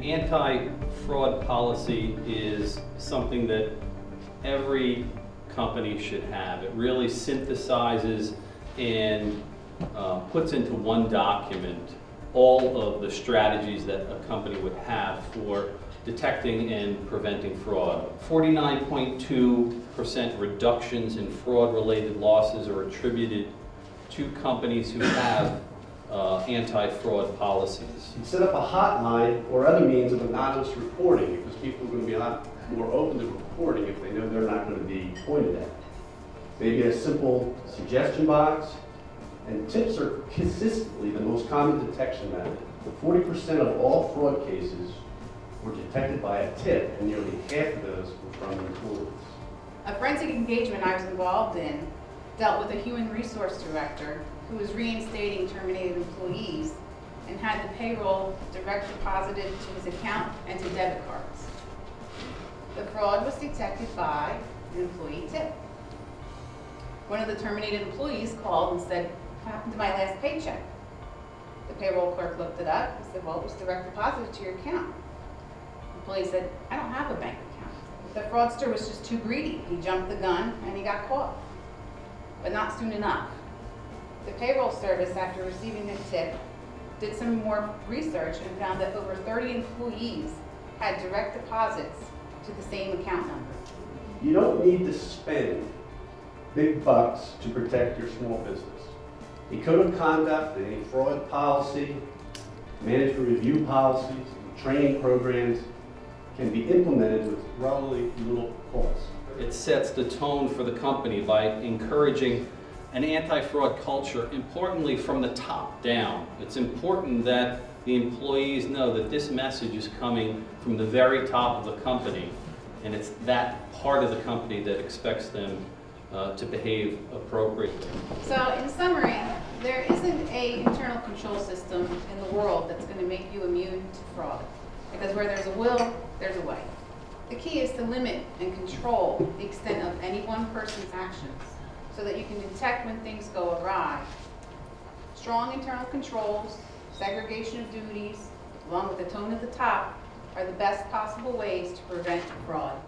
An anti-fraud policy is something that every company should have. It really synthesizes and puts into one document all of the strategies that a company would have for detecting and preventing fraud. 49.2% reductions in fraud-related losses are attributed to companies who have anti-fraud policies. You set up a hotline or other means of anonymous reporting because people are going to be a lot more open to reporting if they know they're not going to be pointed at. Maybe a simple suggestion box, and tips are consistently the most common detection method. 40% of all fraud cases were detected by a tip, and nearly half of those were from employees. A forensic engagement I was involved in dealt with a human resource director who was reinstating terminated employees and had the payroll direct deposited to his account and to debit cards. The fraud was detected by an employee tip. One of the terminated employees called and said, "What happened to my last paycheck?" The payroll clerk looked it up and said, "Well, it was direct deposited to your account." The employee said, "I don't have a bank account." The fraudster was just too greedy. He jumped the gun and he got caught, but not soon enough. The payroll service, after receiving the tip, did some more research and found that over 30 employees had direct deposits to the same account number. You don't need to spend big bucks to protect your small business. A code of conduct, a fraud policy, management review policies, training programs can be implemented with relatively little cost. It sets the tone for the company by encouraging an anti-fraud culture, importantly from the top down. It's important that the employees know that this message is coming from the very top of the company, and it's that part of the company that expects them to behave appropriately. So in summary, there isn't an internal control system in the world that's going to make you immune to fraud. Because where there's a will, there's a way. The key is to limit and control the extent of any one person's actions so that you can detect when things go awry. Strong internal controls, segregation of duties, along with the tone at the top, are the best possible ways to prevent fraud.